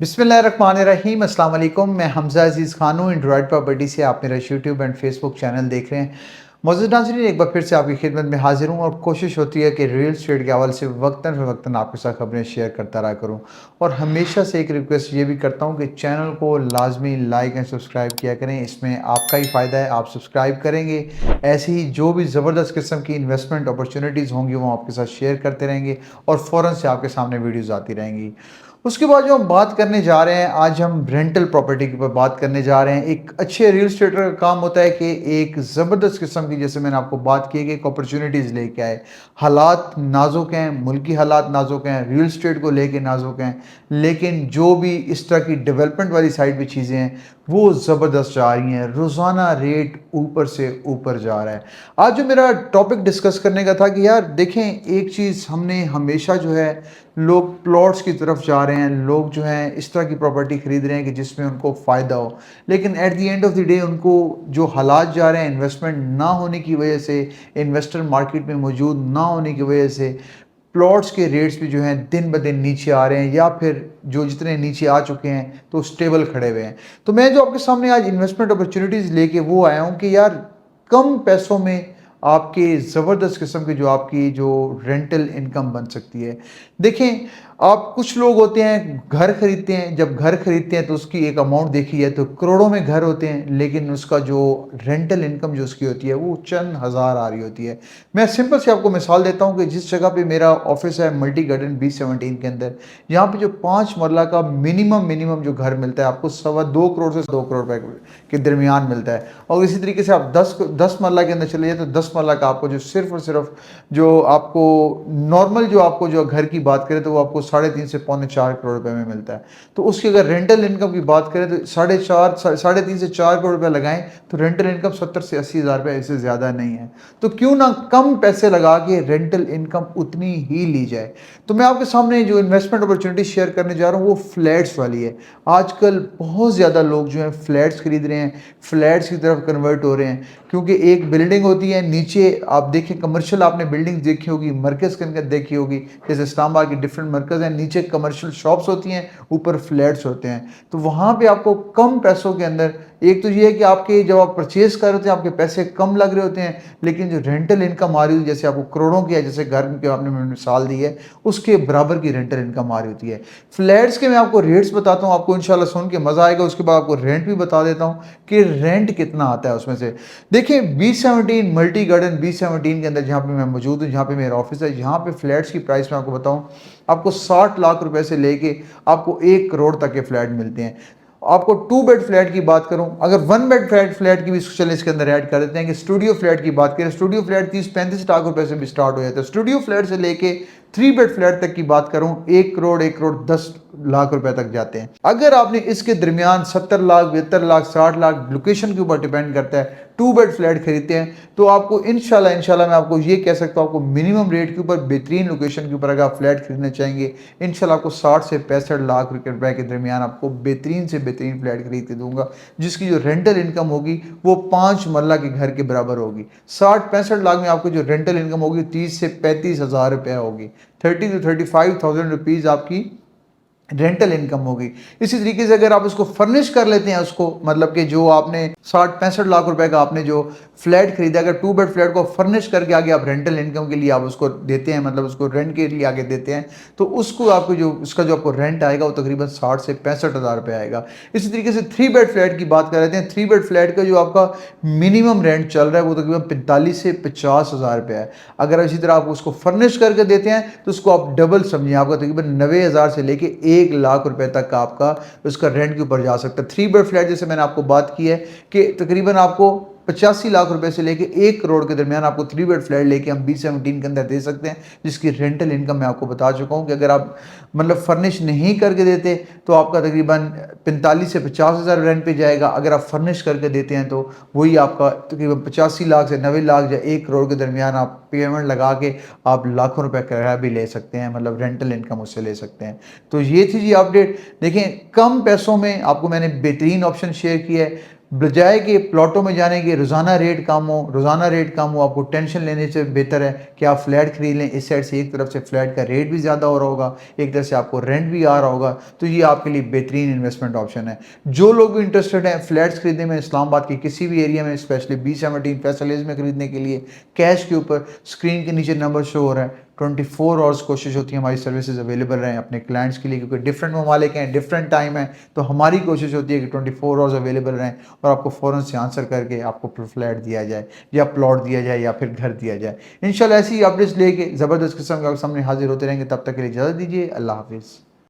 बिस्मिल्लाहिर्रहमानिर्रहीम अस्सलाम वालेकुम। मैं हमज़ा अज़ीज़ खान हूँ। एंड्रॉयड प्रॉपर्टी से आप मेरा यूट्यूब एंड फेसबुक चैनल देख रहे हैं। मौजूद नाज़रीन, एक बार फिर से आपकी खिदमत में हाजिर हूँ और कोशिश होती है कि रियल एस्टेट के हवाले से वक्तन आपके साथ खबरें शेयर करता रहा करूँ। और हमेशा से एक रिक्वेस्ट ये भी करता हूँ कि चैनल को लाजमी लाइक एंड सब्सक्राइब किया करें। इसमें आपका ही फ़ायदा है, आप सब्सक्राइब करेंगे, ऐसे ही जो भी ज़बरदस्त किस्म की इन्वेस्टमेंट अपॉर्चुनिटीज़ होंगी वो आपके साथ शेयर करते रहेंगे और फ़ौरन से आपके सामने वीडियोज़ आती रहेंगी। उसके बाद जो हम बात करने जा रहे हैं, आज हम रेंटल प्रॉपर्टी के ऊपर बात करने जा रहे हैं। एक अच्छे रियल एस्टेटर का काम होता है कि एक ज़बरदस्त किस्म की, जैसे मैंने आपको बात की, कि एक अपॉर्चुनिटीज़ लेके आए। हालात नाजुक हैं, मुल्की हालात नाजुक हैं, रियल एस्टेट को लेके नाजुक हैं, लेकिन जो भी इस तरह की डेवलपमेंट वाली साइड पे चीज़ें हैं वो ज़बरदस्त जा रही हैं। रोज़ाना रेट ऊपर से ऊपर जा रहा है। आज जो मेरा टॉपिक डिस्कस करने का था कि यार देखें, एक चीज़ हमने हमेशा जो है, लोग प्लॉट्स की तरफ जा रहे हैं, लोग जो हैं इस तरह की प्रॉपर्टी खरीद रहे हैं कि जिसमें उनको फ़ायदा हो, लेकिन at the end of the day उनको जो हालात जा रहे हैं, इन्वेस्टमेंट ना होने की वजह से, इन्वेस्टर मार्केट में मौजूद ना होने की वजह से प्लॉट्स के रेट्स भी जो हैं दिन ब दिन नीचे आ रहे हैं, या फिर जो जितने नीचे आ चुके हैं तो स्टेबल खड़े हुए हैं। तो मैं जो आपके सामने आज इन्वेस्टमेंट अपॉर्चुनिटीज़ लेके वो आया हूँ कि यार कम पैसों में आपके ज़बरदस्त किस्म की जो आपकी जो रेंटल इनकम बन सकती है। देखें, आप कुछ लोग होते हैं घर खरीदते हैं, जब घर खरीदते हैं तो उसकी एक अमाउंट देखी है तो करोड़ों में घर होते हैं, लेकिन उसका जो रेंटल इनकम जो उसकी होती है वो चंद हज़ार आ रही होती है। मैं सिंपल से आपको मिसाल देता हूँ कि जिस जगह पे मेरा ऑफिस है मल्टी गार्डन B17 के अंदर, यहाँ पे जो 5 मरला का मिनिमम जो घर मिलता है आपको 2.25 करोड़ से 2 करोड़ रुपए के दरमियान मिलता है। और इसी तरीके से आप 10 मरला के अंदर चले जाए तो 10 मरला का आपको जो सिर्फ और सिर्फ जो आपको नॉर्मल जो आपको जो घर की बात करें तो वो आपको 3.5 से पौने 4 करोड़ रुपए में मिलता है। तो उसकी अगर रेंटल इनकम की बात करें तो 3.5 से 4 करोड़ रुपए लगाएं तो रेंटल इनकम 70 से 80 हज़ार रुपये, इससे ज़्यादा नहीं है। तो क्यों ना कम पैसे लगा के रेंटल इनकम उतनी ही ली जाए। तो मैं आपके सामने जो इन्वेस्टमेंट अपॉर्चुनिटी शेयर करने जा रहा हूँ वो फ्लैट्स वाली है। आजकल बहुत ज़्यादा लोग जो हैं फ्लैट्स खरीद रहे हैं, फ्लैट्स की तरफ कन्वर्ट हो रहे हैं, क्योंकि एक बिल्डिंग होती है, नीचे आप देखें कमर्शियल, आपने बिल्डिंग देखी होगी, मरकज़ के अंदर देखी होगी, जैसे इस्लामाबाद की डिफरेंट मरकज़ हैं, नीचे कमर्शियल शॉप्स होती हैं, ऊपर फ्लैट्स होते हैं। तो वहाँ पे आपको कम पैसों के अंदर, एक तो ये है कि आपके जब आप परचेज़ कर रहे होते हैं आपके पैसे कम लग रहे होते हैं, लेकिन जो रेंटल इनकम आ रही होती है, जैसे आपको करोड़ों की है, जैसे घर की आपने मैंने मिसाल दी है, उसके बराबर की रेंटल इनकम आ रही होती है। फ्लैट्स के मैं आपको रेट्स बताता हूँ, आपको इंशाल्लाह सुन के मज़ा आएगा। उसके बाद आपको रेंट भी बता देता हूँ कि रेंट कितना आता है उसमें से। देखिए, B17 मल्टी गार्डन B17 के अंदर जहाँ पे मैं मौजूद हूँ, जहाँ पे मेरा ऑफिस है, यहाँ पे फ्लैट्स की प्राइस मैं आपको बताऊँ, आपको 60 लाख रुपए से लेके आपको 1 करोड़ तक के फ्लैट मिलते हैं। आपको 2 बेड फ्लैट की बात करूं, अगर 1 बेड फ्लैट की भी चलिए इसके अंदर ऐड कर देते हैं कि स्टूडियो फ्लैट की बात करें, स्टूडियो फ्लैट 30-35 लाख रुपए से भी स्टार्ट हो जाता है। स्टूडियो फ्लैट से लेके 3 बेड फ्लैट तक की बात करूं, 1 करोड़ 10 लाख रुपए तक जाते हैं। अगर आपने इसके दरमियान 70 लाख, 72 लाख, 60 लाख, लोकेशन के ऊपर डिपेंड करता है, 2 बेड फ्लैट खरीदते हैं तो आपको इंशाल्लाह मैं आपको ये कह सकता हूँ, आपको मिनिमम रेट के ऊपर, बेहतरीन लोकेशन के ऊपर अगर आप फ्लैट खरीदना चाहेंगे, इंशाल्लाह आपको 60 से 65 लाख रुपए के दरमियान आपको बेहतरीन से बेहतरीन फ्लैट खरीद के दूंगा, जिसकी जो रेंटल इनकम होगी वो 5 मरला के घर के बराबर होगी। 60-65 लाख में आपको जो रेंटल इनकम होगी 30 से 35 हज़ार रुपया होगी। 30 to 35,000 रुपीज़ आपकी रेंटल इनकम होगी। इसी तरीके से अगर आप उसको फर्निश कर लेते हैं, उसको मतलब कि जो आपने 60-65 लाख रुपए का आपने जो फ्लैट खरीदा, अगर 2 बेड फ्लैट को फर्निश करके आगे आप रेंटल इनकम के लिए आप उसको देते हैं, मतलब उसको रेंट के लिए आगे देते हैं, तो उसको आपको जो उसका जो आपको रेंट आएगा वो तकरीबन 60 से 65 हज़ार रुपये आएगा। इसी तरीके से 3 बेड फ्लैट की बात कर रहे हैं, 3 बेड फ्लैट का जो आपका मिनिमम रेंट चल रहा है वो तकरीबन 45 से 50 हज़ार रुपये है। अगर इसी तरह आप उसको फर्निश करके देते हैं तो उसको आप डबल समझिए, आपका तकरीबन 90 हज़ार से लेके 1 लाख रुपए तक का आपका उसका रेंट के ऊपर जा सकता है। 3 बेड फ्लैट जैसे मैंने आपको बात की है कि तकरीबन आपको 85 लाख रुपए से लेके 1 करोड़ के दरमियान आपको 3 बेड फ्लैट लेके हम B17 के अंदर दे सकते हैं, जिसकी रेंटल इनकम मैं आपको बता चुका हूं कि अगर आप मतलब फर्निश नहीं करके देते तो आपका तकरीबन 45 से 50 हज़ार रेंट पे जाएगा। अगर आप फर्निश करके देते हैं तो वही आपका तकरीबन 85 लाख से 90 लाख या 1 करोड़ के दरमियान आप पेमेंट लगा के आप लाखों रुपए किराया भी ले सकते हैं, मतलब रेंटल इनकम उससे ले सकते हैं। तो ये थी जी अपडेट। देखें, कम पैसों में आपको मैंने बेहतरीन ऑप्शन शेयर किया है। बजाय कि प्लॉटों में जाने के रोज़ाना रेट कम हो, रोज़ाना रेट कम हो, आपको टेंशन लेने से बेहतर है कि आप फ्लैट खरीद लें। इस साइड से एक तरफ से फ्लैट का रेट भी ज़्यादा हो रहा होगा, एक तरफ से आपको रेंट भी आ रहा होगा, तो ये आपके लिए बेहतरीन इन्वेस्टमेंट ऑप्शन है। जो लोग भी इंटरेस्टेड हैं फ्लैट्स खरीदने में इस्लामाबाद के किसी भी एरिया में, स्पेशली B17 फैसल हिल्स में खरीदने के लिए, कैश के ऊपर स्क्रीन के नीचे नंबर शो हो रहा है। 24 आवर्स कोशिश होती है हमारी सर्विसेज अवेलेबल रहें अपने क्लाइंट्स के लिए, क्योंकि डिफरेंट ममालिक हैं, डिफरेंट टाइम है, तो हमारी कोशिश होती है कि 24 आवर्स अवेलेबल रहें और आपको फ़ौरन से आंसर करके आपको फ्लैट दिया जाए या प्लॉट दिया जाए या फिर घर दिया जाए। इंशाल्लाह ऐसी अपडेट्स लेके ज़बरदस्त किस्म के आपके सामने हाजिर होते रहेंगे। तब तक के लिए इजाज़त दीजिए। अल्लाह हाफिज़।